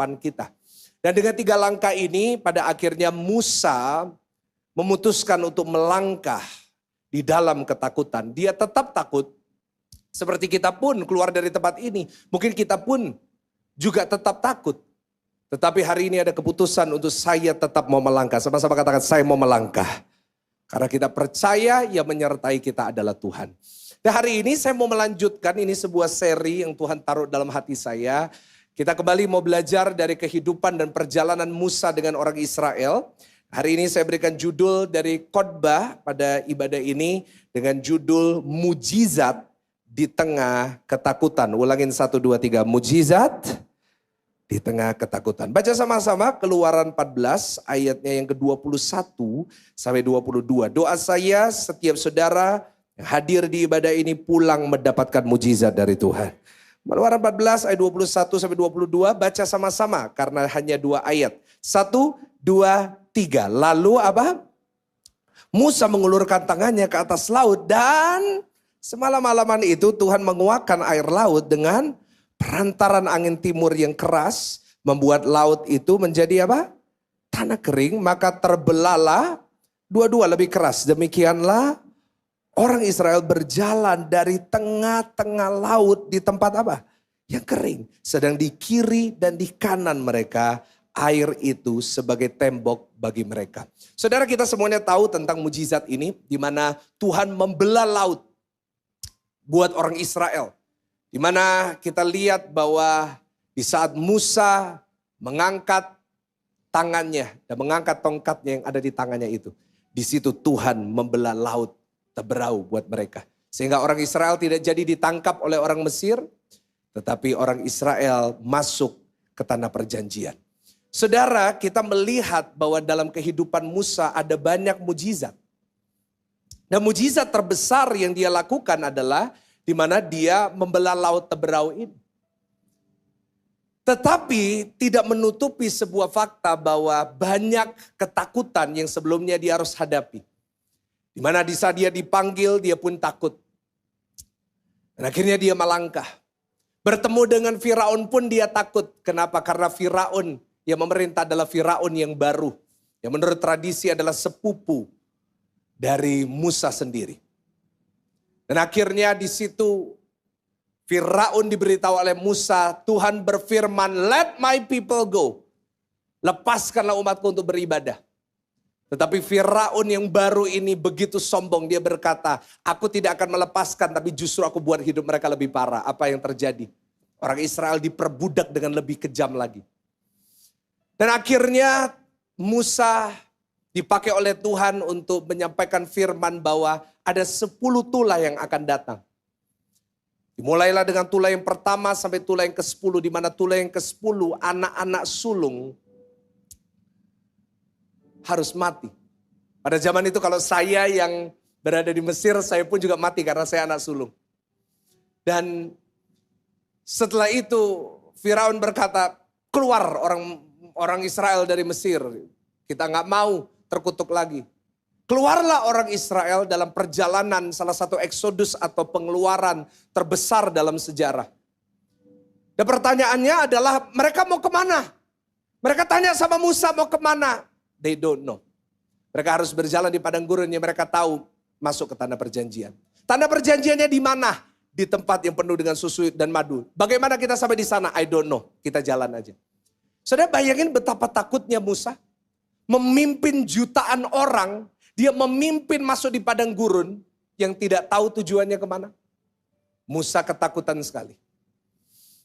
depan kita. Dan dengan 3 langkah ini pada akhirnya Musa memutuskan untuk melangkah di dalam ketakutan. Dia tetap takut seperti kita pun keluar dari tempat ini. Mungkin kita pun juga tetap takut. Tetapi hari ini ada keputusan untuk saya tetap mau melangkah. Sama-sama katakan saya mau melangkah. Karena kita percaya yang menyertai kita adalah Tuhan. Dan hari ini saya mau melanjutkan, ini sebuah seri yang Tuhan taruh dalam hati saya. Kita kembali mau belajar dari kehidupan dan perjalanan Musa dengan orang Israel. Hari ini saya berikan judul dari khotbah pada ibadah ini dengan judul Mujizat di Tengah Ketakutan. Ulangin 1, 2, 3, mujizat di tengah ketakutan. Baca sama-sama Keluaran 14 ayatnya yang ke-21 sampai 22. Doa saya setiap saudara yang hadir di ibadah ini pulang mendapatkan mujizat dari Tuhan. Keluaran 14 ayat 21 sampai 22 baca sama-sama karena hanya 2 ayat. 1, 2, 3. Lalu apa? Musa mengulurkan tangannya ke atas laut dan semalam-malaman itu Tuhan menguakkan air laut dengan perantaran angin timur yang keras. Membuat laut itu menjadi apa? Tanah kering, maka terbelahlah dua-dua lebih keras. Demikianlah orang Israel berjalan dari tengah-tengah laut di tempat apa? Yang kering. Sedang di kiri dan di kanan mereka air itu sebagai tembok bagi mereka. Saudara, kita semuanya tahu tentang mujizat ini. Di mana Tuhan membelah laut buat orang Israel. Di mana kita lihat bahwa di saat Musa mengangkat tangannya dan mengangkat tongkatnya yang ada di tangannya itu. Di situ Tuhan membelah laut terberau buat mereka. Sehingga orang Israel tidak jadi ditangkap oleh orang Mesir. Tetapi orang Israel masuk ke tanah perjanjian. Saudara, kita melihat bahwa dalam kehidupan Musa ada banyak mujizat. Dan mujizat terbesar yang dia lakukan adalah di mana dia membelah laut terberau ini. Tetapi tidak menutupi sebuah fakta bahwa banyak ketakutan yang sebelumnya dia harus hadapi. Di mana di saat dia dipanggil, dia pun takut. Dan akhirnya dia melangkah. Bertemu dengan Firaun pun dia takut. Kenapa? Karena Firaun yang memerintah adalah Firaun yang baru. Yang menurut tradisi adalah sepupu dari Musa sendiri. Dan akhirnya di situ Firaun diberitahu oleh Musa, Tuhan berfirman, let my people go. Lepaskanlah umatku untuk beribadah. Tetapi Firaun yang baru ini begitu sombong, dia berkata, aku tidak akan melepaskan tapi justru aku buat hidup mereka lebih parah. Apa yang terjadi? Orang Israel diperbudak dengan lebih kejam lagi. Dan akhirnya Musa dipakai oleh Tuhan untuk menyampaikan firman bahwa ada 10 tulah yang akan datang. Dimulailah dengan tulah yang pertama sampai tulah yang ke-10. Di mana tulah yang ke-10 anak-anak sulung harus mati. Pada zaman itu kalau saya yang berada di Mesir, saya pun juga mati karena saya anak sulung. Dan setelah itu Firaun berkata, keluar orang Israel dari Mesir. Kita nggak mau terkutuk lagi. Keluarlah orang Israel dalam perjalanan salah satu eksodus atau pengeluaran terbesar dalam sejarah. Dan pertanyaannya adalah mereka mau kemana? Mereka tanya sama Musa mau kemana? They don't know. Mereka harus berjalan di padang gurun yang mereka tahu masuk ke tanah perjanjian. Tanah perjanjiannya di mana? Di tempat yang penuh dengan susu dan madu. Bagaimana kita sampai di sana? I don't know. Kita jalan aja. Saudara bayangin betapa takutnya Musa. Memimpin jutaan orang. Dia memimpin masuk di padang gurun yang tidak tahu tujuannya kemana. Musa ketakutan sekali.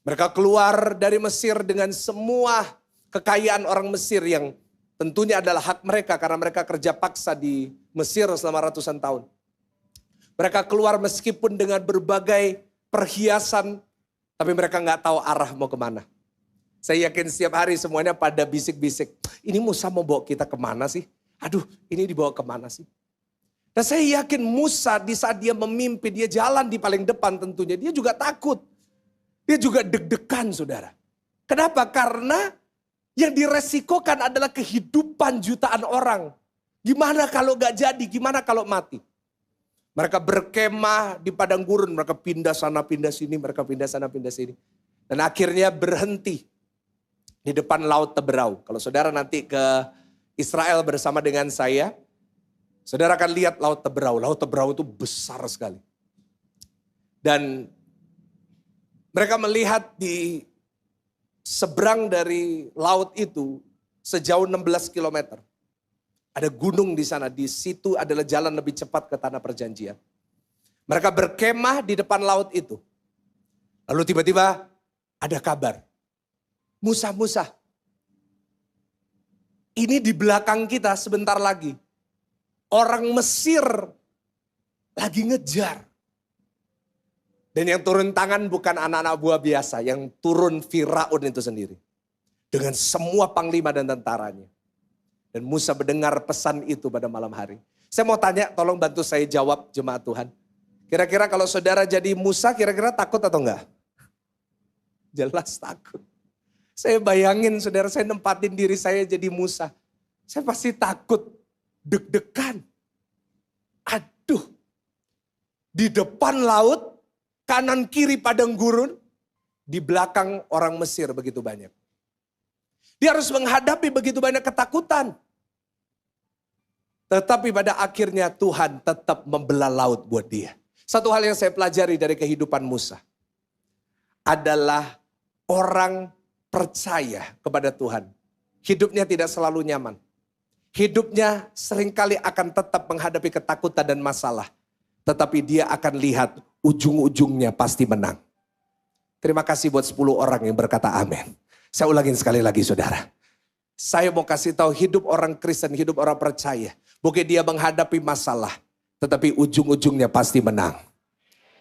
Mereka keluar dari Mesir dengan semua kekayaan orang Mesir yang tentunya adalah hak mereka karena mereka kerja paksa di Mesir selama ratusan tahun. Mereka keluar meskipun dengan berbagai perhiasan, tapi mereka nggak tahu arah mau kemana. Saya yakin setiap hari semuanya pada bisik-bisik, ini Musa mau bawa kita kemana sih? Aduh, ini dibawa kemana sih? Dan saya yakin Musa di saat dia memimpin, dia jalan di paling depan tentunya, dia juga takut. Dia juga deg-degan saudara. Kenapa? Karena yang diresikokan adalah kehidupan jutaan orang. Gimana kalau gak jadi? Gimana kalau mati? Mereka berkemah di padang gurun. Mereka pindah sana, pindah sini. Mereka pindah sana, pindah sini. Dan akhirnya berhenti di depan Laut Teberau. Kalau saudara nanti ke Israel bersama dengan saya, saudara akan lihat Laut Teberau. Laut Teberau itu besar sekali. Dan mereka melihat di seberang dari laut itu sejauh 16 kilometer. Ada gunung di sana, di situ adalah jalan lebih cepat ke tanah perjanjian. Mereka berkemah di depan laut itu. Lalu tiba-tiba ada kabar. Musa, ini di belakang kita sebentar lagi. Orang Mesir lagi ngejar. Dan yang turun tangan bukan anak-anak buah biasa, yang turun Firaun itu sendiri. Dengan semua panglima dan tentaranya. Dan Musa mendengar pesan itu pada malam hari. Saya mau tanya, tolong bantu saya jawab jemaat Tuhan. Kira-kira kalau saudara jadi Musa, kira-kira takut atau enggak? Jelas takut. Saya bayangin saudara, saya nempatin diri saya jadi Musa. Saya pasti takut, deg-degan. Aduh, di depan laut, kanan kiri padang gurun, di belakang orang Mesir begitu banyak. Dia harus menghadapi begitu banyak ketakutan. Tetapi pada akhirnya Tuhan tetap membelah laut buat dia. Satu hal yang saya pelajari dari kehidupan Musa adalah orang percaya kepada Tuhan. Hidupnya tidak selalu nyaman. Hidupnya seringkali akan tetap menghadapi ketakutan dan masalah. Tetapi dia akan lihat ujung-ujungnya pasti menang. Terima kasih buat 10 orang yang berkata amin. Saya ulangin sekali lagi saudara. Saya mau kasih tahu hidup orang Kristen, hidup orang percaya. Bukan dia menghadapi masalah. Tetapi ujung-ujungnya pasti menang.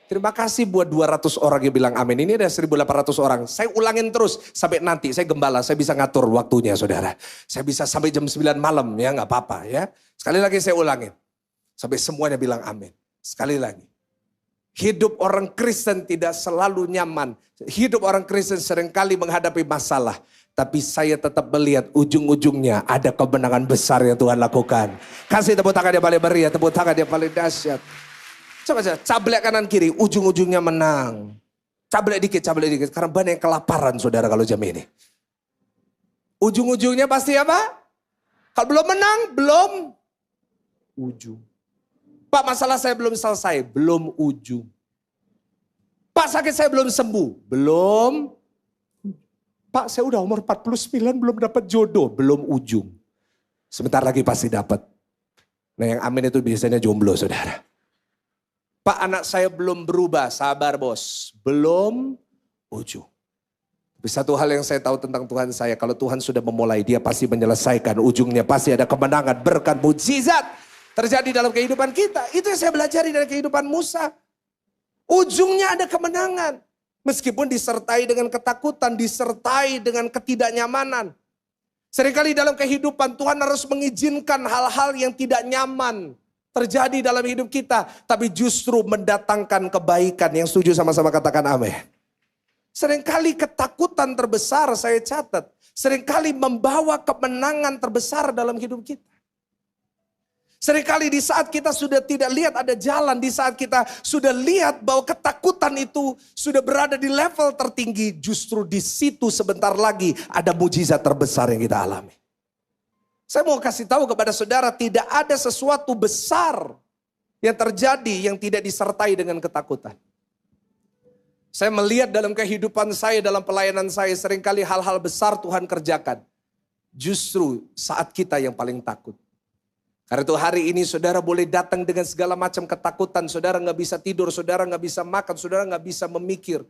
Terima kasih buat 200 orang yang bilang amin. Ini ada 1.800 orang. Saya ulangin terus sampai nanti. Saya gembala, saya bisa ngatur waktunya saudara. Saya bisa sampai jam 9 malam ya, gak apa-apa ya. Sekali lagi saya ulangin. Sampai semuanya bilang amin. Sekali lagi. Hidup orang Kristen tidak selalu nyaman. Hidup orang Kristen seringkali menghadapi masalah. Tapi saya tetap melihat ujung-ujungnya ada kemenangan besar yang Tuhan lakukan. Kasih tepuk tangan yang paling meriah, tepuk tangan yang paling dahsyat. Coba saja, cablek kanan kiri, ujung-ujungnya menang. Cablek dikit. Karena banyak yang kelaparan saudara kalau jam ini. Ujung-ujungnya pasti apa? Kalau belum menang, belum ujung. Pak, masalah saya belum selesai, belum ujung. Pak, sakit saya belum sembuh, belum. Pak, saya udah umur 49 belum dapat jodoh, belum ujung. Sebentar lagi pasti dapat. Nah, yang amin itu biasanya jomblo, saudara. Pak, anak saya belum berubah, sabar bos, belum ujung. Tapi satu hal yang saya tahu tentang Tuhan saya, kalau Tuhan sudah memulai, dia pasti menyelesaikan, ujungnya pasti ada kemenangan, berkat, mukjizat terjadi dalam kehidupan kita. Itu yang saya belajar dari kehidupan Musa. Ujungnya ada kemenangan. Meskipun disertai dengan ketakutan, disertai dengan ketidaknyamanan. Seringkali dalam kehidupan Tuhan harus mengizinkan hal-hal yang tidak nyaman terjadi dalam hidup kita. Tapi justru mendatangkan kebaikan. Yang setuju sama-sama katakan amin. Seringkali ketakutan terbesar saya catat. Seringkali membawa kemenangan terbesar dalam hidup kita. Seringkali di saat kita sudah tidak lihat ada jalan, di saat kita sudah lihat bahwa ketakutan itu sudah berada di level tertinggi, justru di situ sebentar lagi ada mujizat terbesar yang kita alami. Saya mau kasih tahu kepada saudara, tidak ada sesuatu besar yang terjadi yang tidak disertai dengan ketakutan. Saya melihat dalam kehidupan saya, dalam pelayanan saya, seringkali hal-hal besar Tuhan kerjakan. Justru saat kita yang paling takut. Karena itu hari ini saudara boleh datang dengan segala macam ketakutan. Saudara gak bisa tidur, saudara gak bisa makan, saudara gak bisa memikir.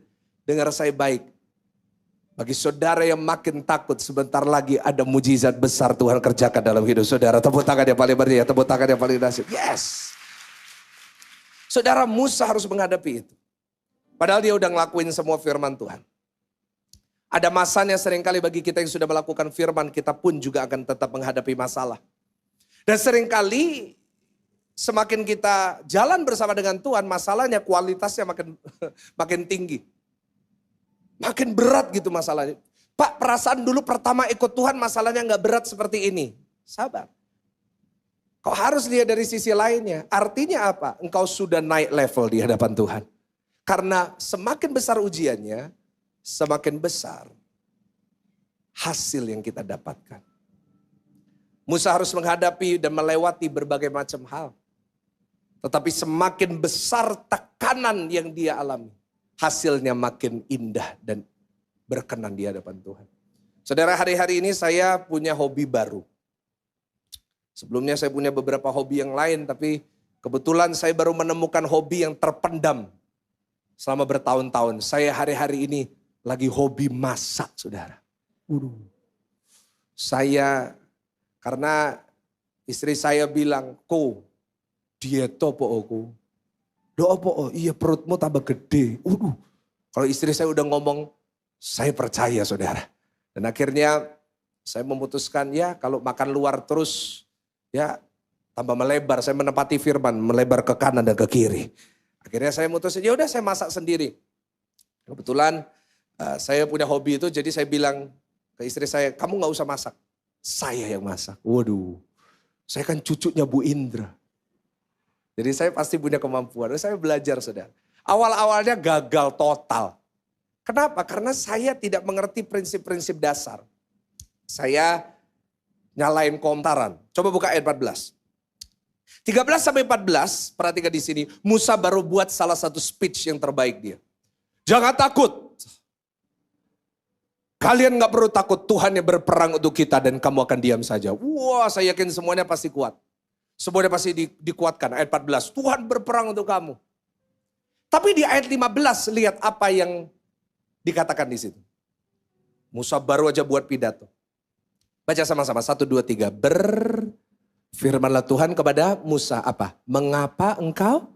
Dengar saya baik. Bagi saudara yang makin takut, sebentar lagi ada mujizat besar Tuhan kerjakan dalam hidup saudara. Tepuk tangan yang paling meriah, tepuk tangan yang paling dahsyat. Yes. Saudara, Musa harus menghadapi itu. Padahal dia udah ngelakuin semua firman Tuhan. Ada masanya seringkali bagi kita yang sudah melakukan firman, kita pun juga akan tetap menghadapi masalah. Dan seringkali semakin kita jalan bersama dengan Tuhan, masalahnya kualitasnya makin tinggi. Makin berat gitu masalahnya. Pak, perasaan dulu pertama ikut Tuhan masalahnya gak berat seperti ini. Sabar. Kau harus lihat dari sisi lainnya. Artinya apa? Engkau sudah naik level di hadapan Tuhan. Karena semakin besar ujiannya, semakin besar hasil yang kita dapatkan. Musa harus menghadapi dan melewati berbagai macam hal. Tetapi semakin besar tekanan yang dia alami, hasilnya makin indah dan berkenan di hadapan Tuhan. Saudara, hari-hari ini saya punya hobi baru. Sebelumnya saya punya beberapa hobi yang lain, tapi kebetulan saya baru menemukan hobi yang terpendam selama bertahun-tahun. Saya hari-hari ini lagi hobi masak, saudara. Saya, karena istri saya bilang, "Ko, dieto po aku." "Doa po, iya perutmu tambah gede." Kalau istri saya udah ngomong, saya percaya, saudara. Dan akhirnya saya memutuskan, ya kalau makan luar terus, ya tambah melebar. Saya menepati firman, melebar ke kanan dan ke kiri. Akhirnya saya memutuskan, ya udah saya masak sendiri. Kebetulan saya punya hobi itu, jadi saya bilang ke istri saya, "Kamu gak usah masak, saya yang masak." Waduh, saya kan cucunya Bu Indra. Jadi saya pasti punya kemampuan. Saya belajar, saudara. Awal-awalnya gagal total. Kenapa? Karena saya tidak mengerti prinsip-prinsip dasar. Saya nyalain komentaran. Coba buka ayat 14. 13-14, perhatikan di sini. Musa baru buat salah satu speech yang terbaik dia. "Jangan takut. Kalian gak perlu takut, Tuhan yang berperang untuk kita dan kamu akan diam saja." Wah, saya yakin semuanya pasti kuat. Semuanya pasti dikuatkan. Ayat 14, Tuhan berperang untuk kamu. Tapi di ayat 15, lihat apa yang dikatakan di situ. Musa baru aja buat pidato. Baca sama-sama, 1, 2, 3. Berfirmanlah Tuhan kepada Musa, apa? "Mengapa engkau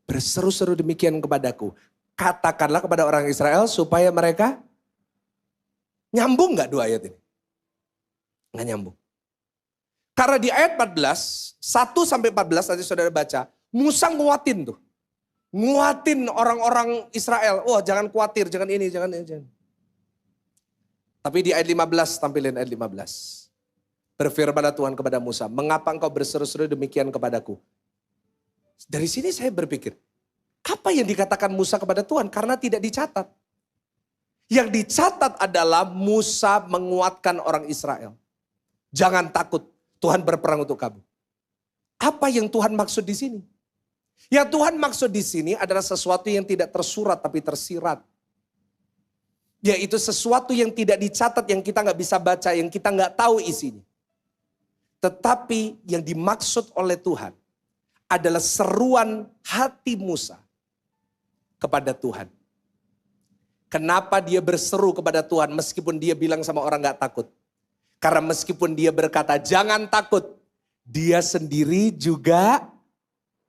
berseru-seru demikian kepadaku? Katakanlah kepada orang Israel supaya mereka..." Nyambung gak dua ayat ini? Nggak nyambung. Karena di ayat 14, 1-14 nanti saudara baca, Musa nguatin tuh. Nguatin orang-orang Israel. Oh, jangan khawatir, jangan ini, jangan ini. Jangan. Tapi di ayat 15, tampilin ayat 15. Berfirmanlah Tuhan kepada Musa, "Mengapa engkau berseru-seru demikian kepadaku?" Dari sini saya berpikir, apa yang dikatakan Musa kepada Tuhan? Karena tidak dicatat. Yang dicatat adalah Musa menguatkan orang Israel. Jangan takut, Tuhan berperang untuk kamu. Apa yang Tuhan maksud di sini? Yang Tuhan maksud di sini adalah sesuatu yang tidak tersurat tapi tersirat. Yaitu sesuatu yang tidak dicatat, yang kita nggak bisa baca, yang kita nggak tahu isinya. Tetapi yang dimaksud oleh Tuhan adalah seruan hati Musa kepada Tuhan. Kenapa dia berseru kepada Tuhan meskipun dia bilang sama orang gak takut? Karena meskipun dia berkata jangan takut, dia sendiri juga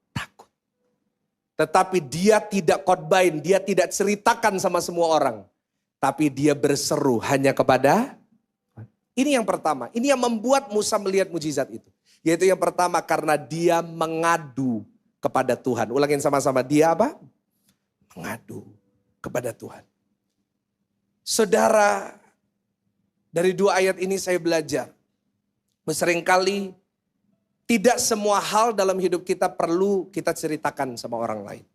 takut. Tetapi dia tidak khotbahin, dia tidak ceritakan sama semua orang. Tapi dia berseru hanya kepada Tuhan. Ini yang pertama, ini yang membuat Musa melihat mujizat itu. Yaitu yang pertama karena dia mengadu kepada Tuhan. Ulangin sama-sama, dia apa? Mengadu kepada Tuhan. Saudara, dari dua ayat ini saya belajar. Seringkali tidak semua hal dalam hidup kita perlu kita ceritakan sama orang lain.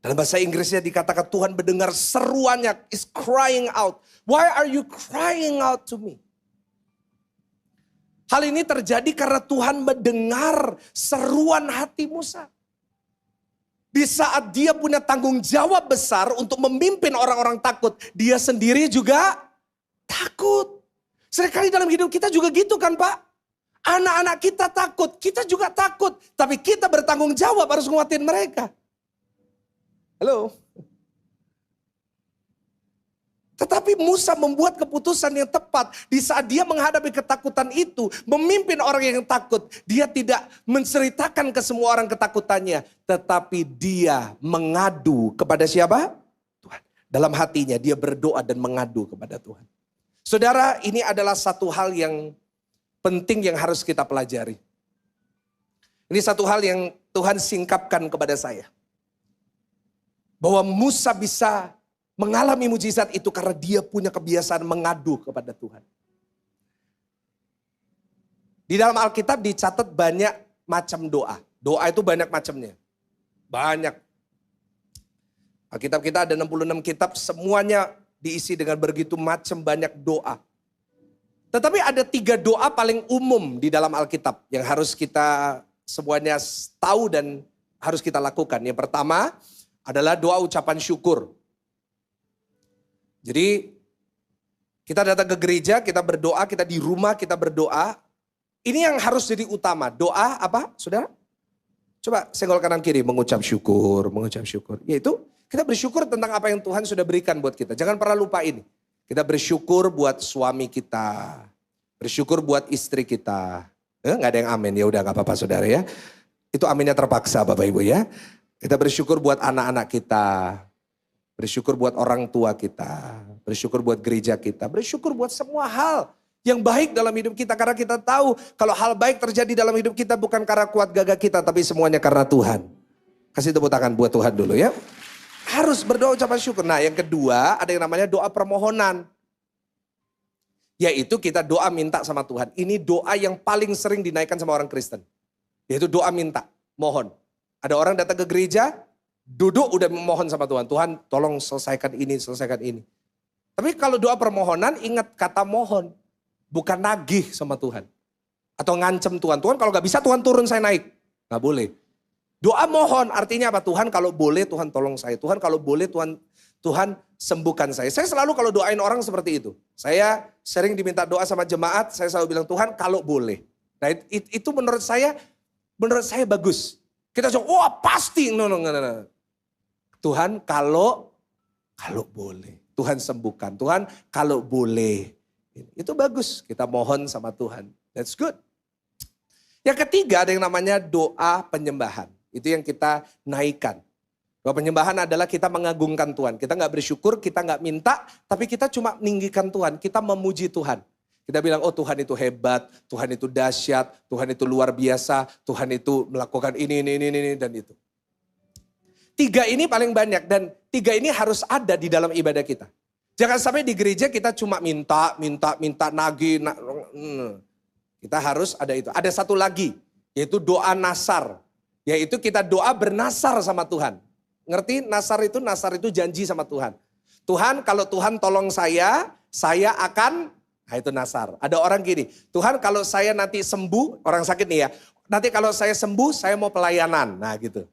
Dalam bahasa Inggrisnya dikatakan Tuhan mendengar seruannya, is crying out. Why are you crying out to me? Hal ini terjadi karena Tuhan mendengar seruan hati Musa. Di saat dia punya tanggung jawab besar untuk memimpin orang-orang takut, dia sendiri juga takut. Seringkali dalam hidup kita juga gitu kan Pak? Anak-anak kita takut, kita juga takut. Tapi kita bertanggung jawab harus nguatin mereka. Halo? Tetapi Musa membuat keputusan yang tepat di saat dia menghadapi ketakutan itu, memimpin orang yang takut. Dia tidak menceritakan ke semua orang ketakutannya, tetapi dia mengadu kepada siapa? Tuhan. Dalam hatinya dia berdoa dan mengadu kepada Tuhan. Saudara, ini adalah satu hal yang penting yang harus kita pelajari. Ini satu hal yang Tuhan singkapkan kepada saya. Bahwa Musa bisa mengalami mujizat itu karena dia punya kebiasaan mengadu kepada Tuhan. Di dalam Alkitab dicatat banyak macam doa. Doa itu banyak macamnya. Banyak. Alkitab kita ada 66 kitab, semuanya diisi dengan begitu macam banyak doa. Tetapi ada 3 doa paling umum di dalam Alkitab yang harus kita semuanya tahu dan harus kita lakukan. Yang pertama adalah doa ucapan syukur. Jadi kita datang ke gereja, kita berdoa, kita di rumah kita berdoa. Ini yang harus jadi utama. Doa apa, saudara? Coba senggol kanan kiri, mengucap syukur, mengucap syukur. Yaitu kita bersyukur tentang apa yang Tuhan sudah berikan buat kita. Jangan pernah lupa ini. Kita bersyukur buat suami kita. Bersyukur buat istri kita. Nggak ada yang amin, ya udah nggak apa-apa saudara ya. Itu aminnya terpaksa Bapak Ibu ya. Kita bersyukur buat anak-anak kita. Bersyukur buat orang tua kita. Bersyukur buat gereja kita. Bersyukur buat semua hal yang baik dalam hidup kita. Karena kita tahu kalau hal baik terjadi dalam hidup kita bukan karena kuat gagah kita. Tapi semuanya karena Tuhan. Kasih tepuk tangan buat Tuhan dulu ya. Harus berdoa ucapan syukur. Nah yang kedua ada yang namanya doa permohonan. Yaitu kita doa minta sama Tuhan. Ini doa yang paling sering dinaikkan sama orang Kristen. Yaitu doa minta, mohon. Ada orang datang ke gereja, duduk udah memohon sama Tuhan. Tuhan tolong selesaikan ini, selesaikan ini. Tapi kalau doa permohonan ingat kata mohon. Bukan nagih sama Tuhan. Atau ngancem Tuhan. Tuhan kalau gak bisa Tuhan turun saya naik. Gak boleh. Doa mohon artinya apa? Tuhan kalau boleh Tuhan tolong saya. Tuhan kalau boleh Tuhan sembuhkan saya. Saya selalu kalau doain orang seperti itu. Saya sering diminta doa sama jemaat. Saya selalu bilang Tuhan kalau boleh. Nah itu menurut saya bagus. Kita coba, wah pasti. No. Tuhan kalau boleh. Tuhan sembuhkan. Tuhan kalau boleh. Itu bagus, kita mohon sama Tuhan. That's good. Yang ketiga ada yang namanya doa penyembahan. Itu yang kita naikkan. Doa penyembahan adalah kita mengagungkan Tuhan. Kita gak bersyukur, kita gak minta, tapi kita cuma meninggikan Tuhan. Kita memuji Tuhan. Kita bilang, oh Tuhan itu hebat, Tuhan itu dahsyat, Tuhan itu luar biasa, Tuhan itu melakukan ini, dan itu. 3 ini paling banyak dan 3 ini harus ada di dalam ibadah kita. Jangan sampai di gereja kita cuma minta, nagih. Kita harus ada itu. Ada satu lagi, yaitu doa nasar. Yaitu kita doa bernasar sama Tuhan. Ngerti nasar itu janji sama Tuhan. Tuhan kalau Tuhan tolong saya akan, nah itu nasar. Ada orang gini, Tuhan kalau saya nanti sembuh, orang sakit nih ya. Nanti kalau saya sembuh, saya mau pelayanan. Nah gitu.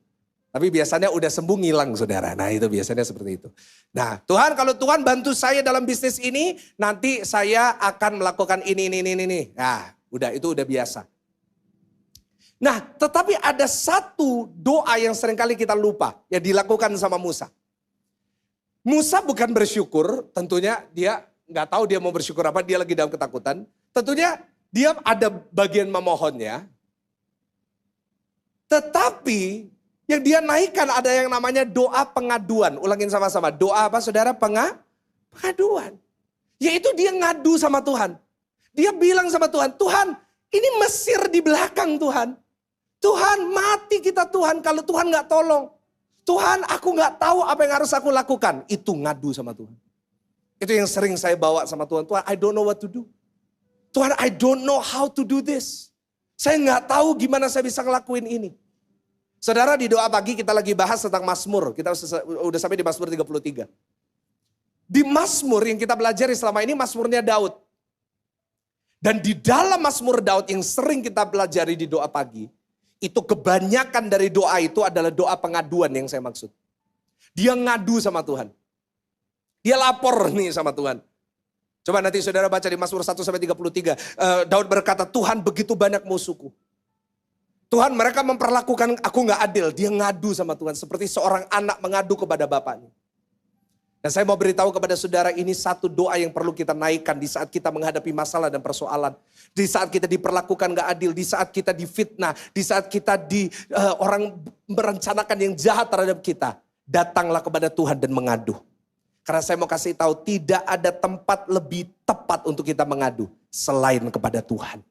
Tapi biasanya udah sembuh ngilang saudara. Nah itu biasanya seperti itu. Nah Tuhan kalau Tuhan bantu saya dalam bisnis ini. Nanti saya akan melakukan ini. Nah udah itu udah biasa. Nah tetapi ada satu doa yang seringkali kita lupa. Yang dilakukan sama Musa. Musa bukan bersyukur. Tentunya dia gak tahu dia mau bersyukur apa. Dia lagi dalam ketakutan. Tentunya dia ada bagian memohonnya. Tetapi yang dia naikkan ada yang namanya doa pengaduan. Ulangin sama-sama. Doa apa saudara? Pengaduan. Yaitu dia ngadu sama Tuhan. Dia bilang sama Tuhan, Tuhan ini Mesir di belakang Tuhan. Tuhan mati kita Tuhan kalau Tuhan gak tolong. Tuhan aku gak tahu apa yang harus aku lakukan. Itu ngadu sama Tuhan. Itu yang sering saya bawa sama Tuhan. Tuhan I don't know what to do. Tuhan I don't know how to do this. Saya gak tahu gimana saya bisa ngelakuin ini. Saudara di doa pagi kita lagi bahas tentang Mazmur. Kita udah sampai di Mazmur 33. Di Mazmur yang kita pelajari selama ini Mazmurnya Daud. Dan di dalam Mazmur Daud yang sering kita pelajari di doa pagi. Itu kebanyakan dari doa itu adalah doa pengaduan yang saya maksud. Dia ngadu sama Tuhan. Dia lapor nih sama Tuhan. Coba nanti saudara baca di Mazmur 1-33. Daud berkata, Tuhan begitu banyak musuhku. Tuhan mereka memperlakukan aku gak adil. Dia ngadu sama Tuhan seperti seorang anak mengadu kepada bapaknya. Dan saya mau beritahu kepada saudara ini satu doa yang perlu kita naikkan di saat kita menghadapi masalah dan persoalan. Di saat kita diperlakukan gak adil, di saat kita difitnah, di saat kita orang merencanakan yang jahat terhadap kita. Datanglah kepada Tuhan dan mengadu. Karena saya mau kasih tahu tidak ada tempat lebih tepat untuk kita mengadu selain kepada Tuhan.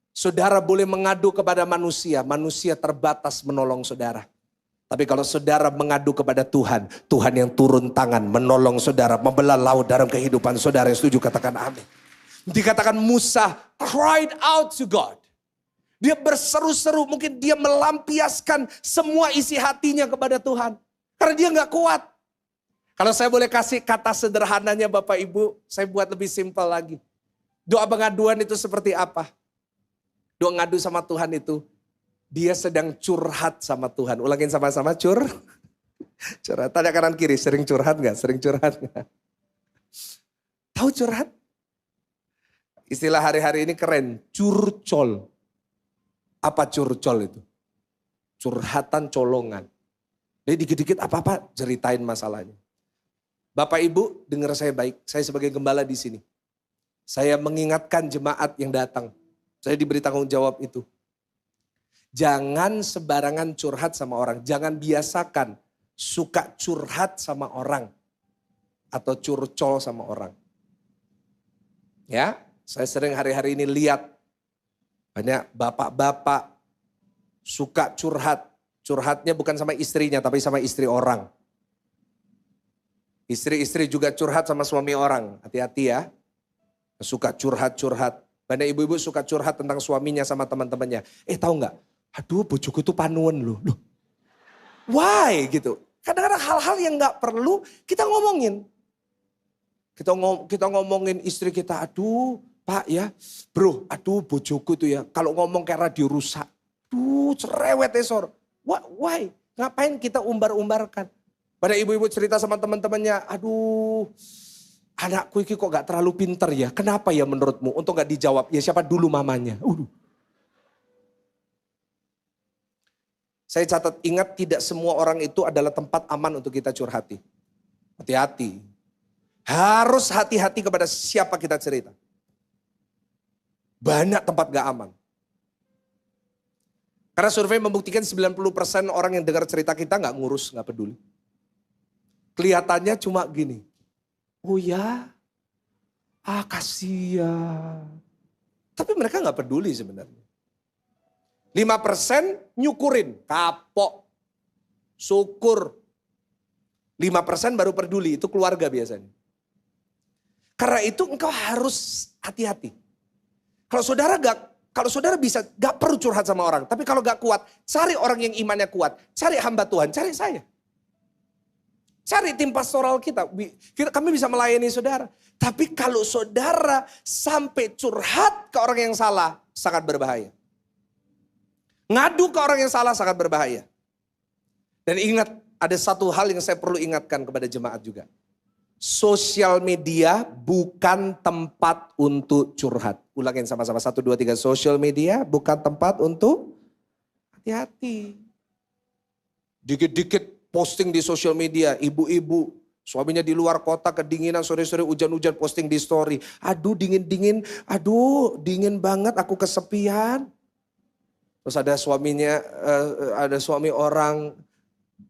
Saudara boleh mengadu kepada manusia, manusia terbatas menolong saudara. Tapi kalau saudara mengadu kepada Tuhan, Tuhan yang turun tangan menolong saudara, membelah laut dalam kehidupan saudara. Yang setuju katakan amin. Dikatakan Musa cried out to God. Dia berseru-seru, mungkin dia melampiaskan semua isi hatinya kepada Tuhan. Karena dia gak kuat. Kalau saya boleh kasih kata sederhananya Bapak Ibu, saya buat lebih simpel lagi. Doa pengaduan itu seperti apa? Doa ngadu sama Tuhan itu, dia sedang curhat sama Tuhan. Ulangin sama-sama, curhat. Tanya kanan kiri, sering curhat gak? Sering curhat gak? Tahu curhat? Istilah hari-hari ini keren, curcol. Apa curcol itu? Curhatan colongan. Jadi dikit-dikit apa-apa ceritain masalahnya. Bapak Ibu dengar saya baik, saya sebagai gembala di sini. Saya mengingatkan jemaat yang datang. Saya diberi tanggung jawab itu. Jangan sembarangan curhat sama orang. Jangan biasakan suka curhat sama orang. Atau curcol sama orang. Ya, saya sering hari-hari ini lihat. Banyak bapak-bapak suka curhat. Curhatnya bukan sama istrinya tapi sama istri orang. Istri-istri juga curhat sama suami orang. Hati-hati ya. Suka curhat-curhat. Banyak ibu-ibu suka curhat tentang suaminya sama teman-temannya. Tahu nggak? Aduh bojoku tuh panuan loh. Why gitu? Kadang-kadang hal-hal yang nggak perlu kita ngomongin. Kita ngomongin istri kita. Aduh Pak ya, bro, aduh bojoku tuh ya. Kalau ngomong kayak radio rusak. Aduh cerewet esor. Why? Ngapain kita umbar-umbarkan? Pada ibu-ibu cerita sama teman-temannya. Aduh anakku ini kok gak terlalu pinter ya. Kenapa ya menurutmu? Untuk gak dijawab. Ya siapa dulu mamanya? Saya catat, ingat tidak semua orang itu adalah tempat aman untuk kita curhati. Hati-hati. Harus hati-hati kepada siapa kita cerita. Banyak tempat gak aman. Karena survei membuktikan 90% orang yang dengar cerita kita gak ngurus, gak peduli. Kelihatannya cuma gini. Oh ya, kasihan. Tapi mereka gak peduli sebenarnya. 5% nyukurin, kapok, syukur. 5% baru peduli, itu keluarga biasanya. Karena itu engkau harus hati-hati. Kalau saudara bisa, gak perlu curhat sama orang. Tapi kalau gak kuat, cari orang yang imannya kuat. Cari hamba Tuhan, cari saya. Cari tim pastoral kita. Kami bisa melayani saudara. Tapi kalau saudara sampai curhat ke orang yang salah, sangat berbahaya. Ngadu ke orang yang salah sangat berbahaya. Dan ingat, ada satu hal yang saya perlu ingatkan kepada jemaat juga. Sosial media bukan tempat untuk curhat. Ulangin sama-sama 1, 2, 3. Sosial media bukan tempat untuk hati-hati. Dikit-dikit posting di sosial media. Ibu-ibu suaminya di luar kota kedinginan sore-sore hujan-hujan posting di story. Aduh dingin-dingin. Aduh dingin banget aku kesepian. Terus ada suaminya, ada suami orang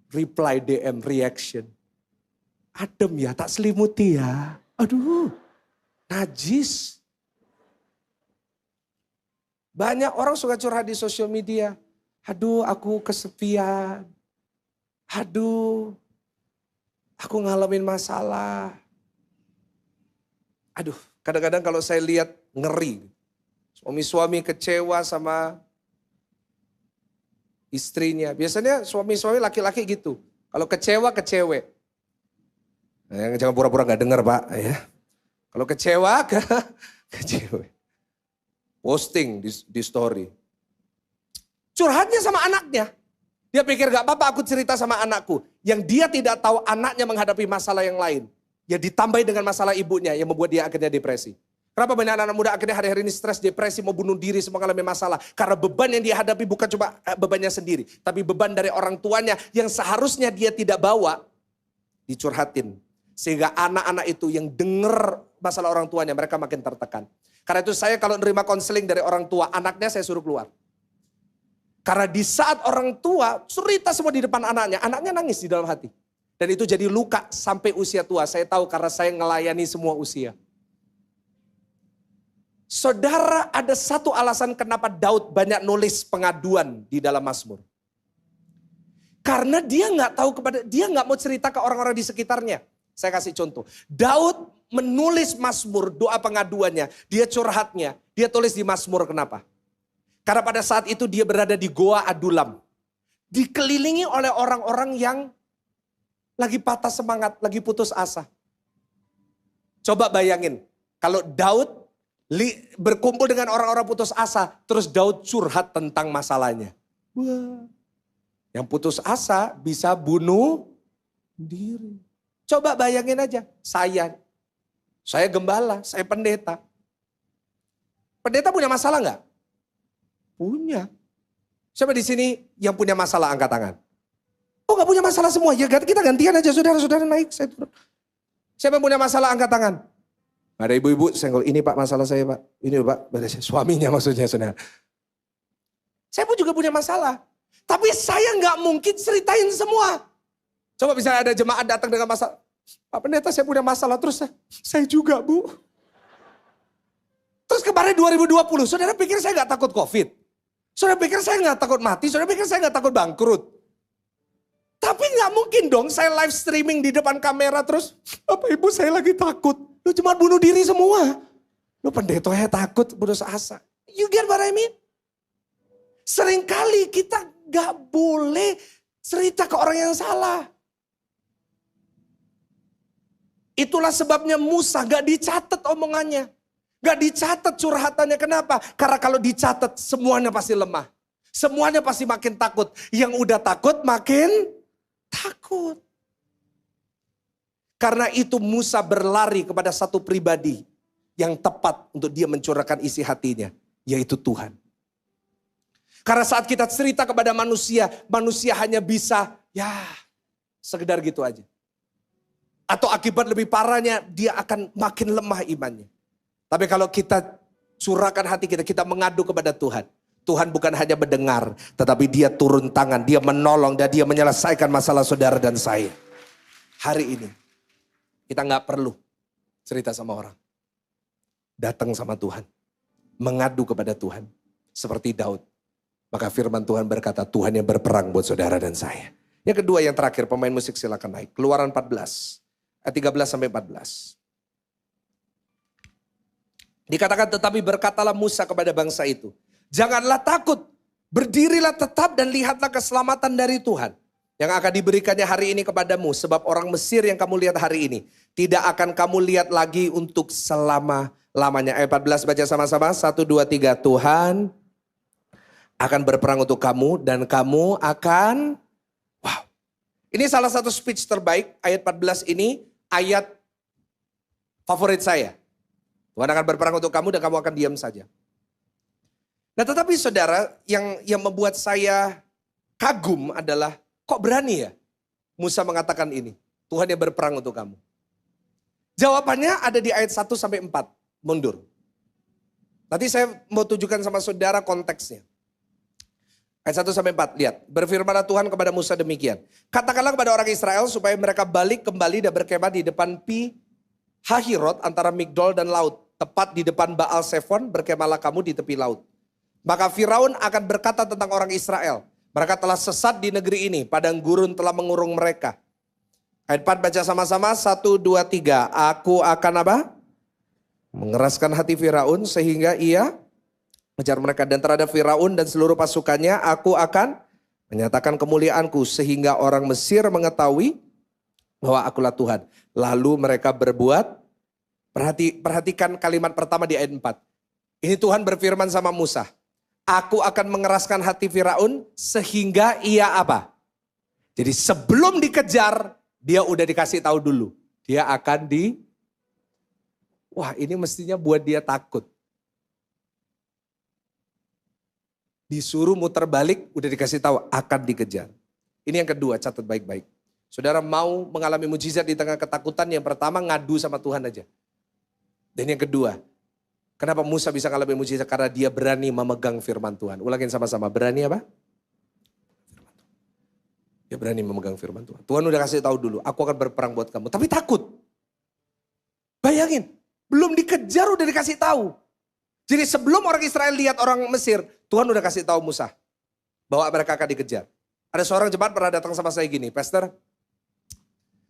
reply DM reaction. Adem ya, tak selimuti ya. Aduh, najis. Banyak orang suka curhat di sosial media. Aduh, aku kesepian. Aduh, aku ngalamin masalah. Aduh, kadang-kadang kalau saya lihat ngeri. Suami-suami kecewa sama istrinya. Biasanya suami-suami laki-laki gitu. Kalau kecewa ke cewek. Jangan pura-pura gak dengar Pak. Ya. Kalau kecewa ke cewek. Posting di story. Curhatnya sama anaknya. Dia pikir gak apa-apa aku cerita sama anakku. Yang dia tidak tahu anaknya menghadapi masalah yang lain. Ya ditambah dengan masalah ibunya yang membuat dia akhirnya depresi. Kenapa banyak anak-anak muda akhirnya hari-hari ini stres, depresi, mau bunuh diri, semua mengalami masalah. Karena beban yang dia hadapi bukan cuma bebannya sendiri. Tapi beban dari orang tuanya yang seharusnya dia tidak bawa, dicurhatin. Sehingga anak-anak itu yang dengar masalah orang tuanya, mereka makin tertekan. Karena itu saya kalau nerima konseling dari orang tua, anaknya saya suruh keluar. Karena di saat orang tua cerita semua di depan anaknya nangis di dalam hati. Dan itu jadi luka sampai usia tua. Saya tahu karena saya ngelayani semua usia. Saudara, ada satu alasan kenapa Daud banyak nulis pengaduan di dalam Mazmur. Karena dia nggak mau cerita ke orang-orang di sekitarnya. Saya kasih contoh. Daud menulis Mazmur, doa pengaduannya, dia curhatnya, dia tulis di Mazmur. Kenapa? Karena pada saat itu dia berada di Goa Adulam. Dikelilingi oleh orang-orang yang lagi patah semangat, lagi putus asa. Coba bayangin, kalau Daud berkumpul dengan orang-orang putus asa, terus Daud curhat tentang masalahnya. Wah, yang putus asa bisa bunuh diri. Coba bayangin aja, saya gembala, saya pendeta. Pendeta punya masalah nggak? Punya. Siapa di sini yang punya masalah angkat tangan? Oh nggak punya masalah semua, ya kita gantian aja saudara-saudara naik, saya turun. Siapa yang punya masalah angkat tangan? Ada ibu-ibu senggol, ini Pak masalah saya Pak. Ini Pak, suaminya maksudnya saudara. Saya pun juga punya masalah. Tapi saya nggak mungkin ceritain semua. Coba misalnya ada jemaat datang dengan masalah. Pak pendeta saya punya masalah, terus saya juga Bu. Terus kemarin 2020, saudara pikir saya nggak takut COVID? Saudara pikir saya nggak takut mati? Saudara pikir saya nggak takut bangkrut? Tapi nggak mungkin dong saya live streaming di depan kamera terus, Bapak Ibu saya lagi takut. Lu cuma bunuh diri semua. Lu pendeta ya takut, putus asa. You get what I mean? Seringkali kita nggak boleh cerita ke orang yang salah. Itulah sebabnya Musa gak dicatat omongannya. Gak dicatat curhatannya. Kenapa? Karena kalau dicatat semuanya pasti lemah. Semuanya pasti makin takut. Yang udah takut makin takut. Karena itu Musa berlari kepada satu pribadi yang tepat untuk dia mencurahkan isi hatinya. Yaitu Tuhan. Karena saat kita cerita kepada manusia, manusia hanya bisa sekedar gitu aja. Atau akibat lebih parahnya dia akan makin lemah imannya. Tapi kalau kita curahkan hati kita, kita mengadu kepada Tuhan. Tuhan bukan hanya mendengar, tetapi dia turun tangan, dia menolong dan dia menyelesaikan masalah saudara dan saya. Hari ini kita gak perlu cerita sama orang. Datang sama Tuhan. Mengadu kepada Tuhan. Seperti Daud. Maka firman Tuhan berkata, Tuhan yang berperang buat saudara dan saya. Yang kedua yang terakhir, pemain musik silakan naik. Keluaran 14. Ayat 13-14. Dikatakan tetapi berkatalah Musa kepada bangsa itu. Janganlah takut, berdirilah tetap dan lihatlah keselamatan dari Tuhan. Yang akan diberikannya hari ini kepadamu. Sebab orang Mesir yang kamu lihat hari ini. Tidak akan kamu lihat lagi untuk selama-lamanya. Ayat 14 baca sama-sama. 1, 2, 3. Tuhan akan berperang untuk kamu dan kamu akan... Wow. Ini salah satu speech terbaik. Ayat 14 ini ayat favorit saya. Tuhan akan berperang untuk kamu dan kamu akan diam saja. Nah tetapi saudara yang membuat saya kagum adalah kok berani ya Musa mengatakan ini. Tuhan yang berperang untuk kamu. Jawabannya ada di ayat 1-4. Mundur. Nanti saya mau tunjukkan sama saudara konteksnya. Ayat 1-4, lihat. Berfirmanlah Tuhan kepada Musa demikian. Katakanlah kepada orang Israel supaya mereka balik kembali dan berkemah di depan Pi Hahirot antara Migdol dan laut. Tepat di depan Baal Zephon berkemahlah kamu di tepi laut. Maka Firaun akan berkata tentang orang Israel. Mereka telah sesat di negeri ini. Padang gurun telah mengurung mereka. Ayat 4 baca sama-sama. 1, 2, 3. Aku akan apa? Mengeraskan hati Firaun sehingga ia mengejar mereka. Dan terhadap Firaun dan seluruh pasukannya aku akan menyatakan kemuliaanku. Sehingga orang Mesir mengetahui bahwa akulah Tuhan. Lalu mereka berbuat. Perhatikan kalimat pertama di ayat 4. Ini Tuhan berfirman sama Musa. Aku akan mengeraskan hati Firaun sehingga ia apa? Jadi sebelum dikejar dia udah dikasih tahu dulu. Dia akan wah ini mestinya buat dia takut. Disuruh muter balik, udah dikasih tahu akan dikejar. Ini yang kedua, catat baik-baik. Saudara mau mengalami mujizat di tengah ketakutan, yang pertama ngadu sama Tuhan aja. Dan yang kedua, kenapa Musa bisa mengalami mujizat? Karena dia berani memegang firman Tuhan. Ulangin sama-sama, berani apa? Dia berani memegang firman Tuhan. Tuhan udah kasih tahu dulu, aku akan berperang buat kamu. Tapi takut. Bayangin, belum dikejar udah dikasih tahu. Jadi sebelum orang Israel lihat orang Mesir, Tuhan udah kasih tahu Musa bahwa mereka akan dikejar. Ada seorang jemaat pernah datang sama saya gini, Pastor,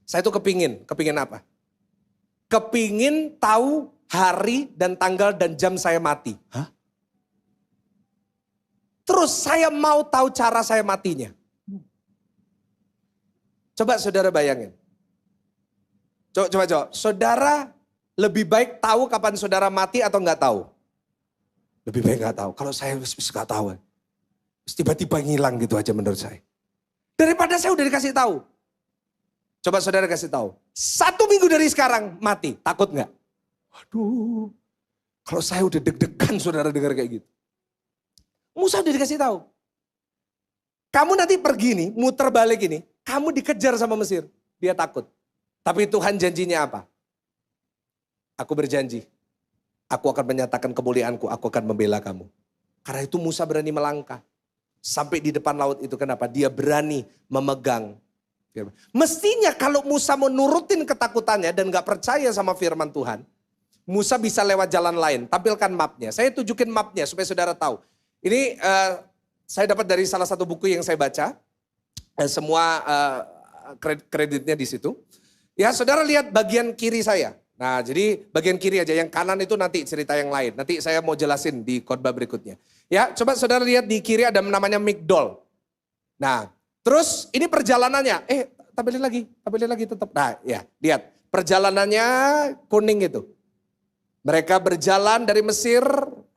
saya tuh kepingin apa? Kepingin tahu hari dan tanggal dan jam saya mati. Hah? Terus saya mau tahu cara saya matinya. Coba saudara bayangin, Coba. Saudara lebih baik tahu kapan saudara mati atau nggak tahu? Lebih baik nggak tahu. Kalau saya nggak tahu. Tiba-tiba ngilang gitu aja menurut saya. Daripada saya udah dikasih tahu. Coba saudara kasih tahu. 1 minggu dari sekarang mati. Takut nggak? Waduh. Kalau saya udah deg-degan saudara dengar kayak gitu. Musa udah dikasih tahu. Kamu nanti pergi nih, muter balik ini. Kamu dikejar sama Mesir. Dia takut. Tapi Tuhan janjinya apa? Aku berjanji. Aku akan menyatakan kemuliaanku. Aku akan membela kamu. Karena itu Musa berani melangkah. Sampai di depan laut itu kenapa? Dia berani memegang firman. Mestinya kalau Musa mau nurutin ketakutannya dan gak percaya sama firman Tuhan. Musa bisa lewat jalan lain. Tampilkan mapnya. Saya tunjukin mapnya supaya saudara tahu. Ini saya dapat dari salah satu buku yang saya baca. Semua kreditnya di situ. Ya saudara lihat bagian kiri saya. Nah jadi bagian kiri aja, yang kanan itu nanti cerita yang lain. Nanti saya mau jelasin di khotbah berikutnya. Ya coba saudara lihat di kiri ada namanya Migdol. Nah terus ini perjalanannya, tampilin lagi tetap. Nah ya lihat perjalanannya kuning itu. Mereka berjalan dari Mesir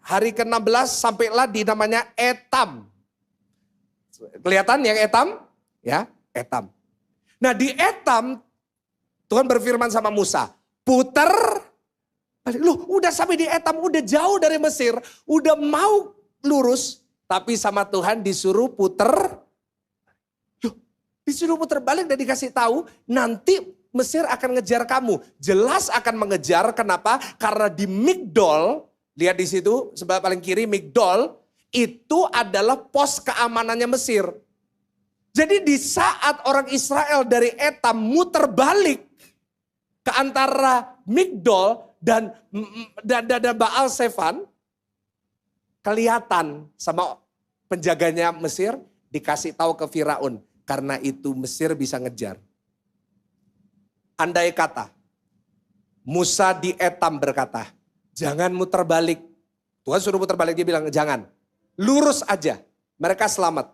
hari ke-16 sampailah di namanya Etam. Kelihatan yang Etam? Ya Etam. Nah di Etam Tuhan berfirman sama Musa. Puter, loh udah sampai di Etam, udah jauh dari Mesir, udah mau lurus, tapi sama Tuhan disuruh puter, loh disuruh puter balik dan dikasih tahu nanti Mesir akan ngejar kamu. Jelas akan mengejar, kenapa? Karena di Migdol, lihat di situ sebelah paling kiri Migdol, itu adalah pos keamanannya Mesir. Jadi di saat orang Israel dari Etam muter balik, ke antara Migdol dan Baal Zephon, kelihatan sama penjaganya Mesir, dikasih tahu ke Firaun. Karena itu Mesir bisa ngejar. Andai kata, Musa di Etam berkata, jangan muter balik. Tuhan suruh muter balik, dia bilang jangan. Lurus aja, mereka selamat.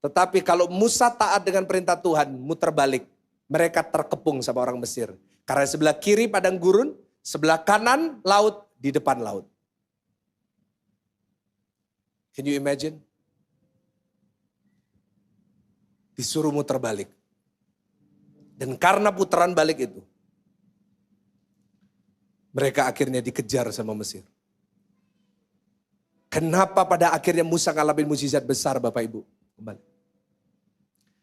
Tetapi kalau Musa taat dengan perintah Tuhan, muter balik. Mereka terkepung sama orang Mesir. Karena sebelah kiri padang gurun, sebelah kanan laut, di depan laut. Can you imagine? Disuruh muter balik. Dan karena putaran balik itu, mereka akhirnya dikejar sama Mesir. Kenapa pada akhirnya Musa ngalamin mukjizat besar Bapak Ibu? Kembali.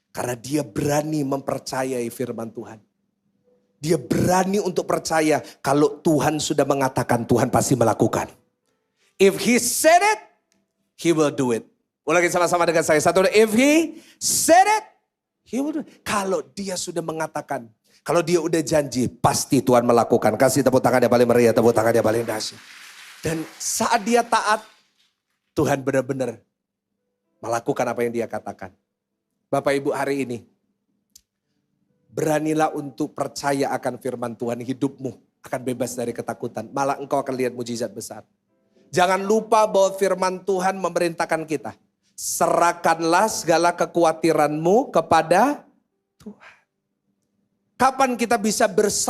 Karena dia berani mempercayai firman Tuhan. Dia berani untuk percaya kalau Tuhan sudah mengatakan, Tuhan pasti melakukan. If he said it, he will do it. Ulangi sama-sama dengan saya. Satu, if he said it, he will do it. Kalau dia sudah mengatakan, kalau dia udah janji, pasti Tuhan melakukan. Kasih tepuk tangan yang paling meriah, tepuk tangan yang paling dahsyat. Dan saat dia taat, Tuhan benar-benar melakukan apa yang dia katakan. Bapak Ibu hari ini, beranilah untuk percaya akan firman Tuhan, hidupmu akan bebas dari ketakutan. Malah engkau akan lihat mujizat besar. Jangan lupa bahwa firman Tuhan memerintahkan kita. Serahkanlah segala kekhawatiranmu kepada Tuhan. Kapan kita bisa berserah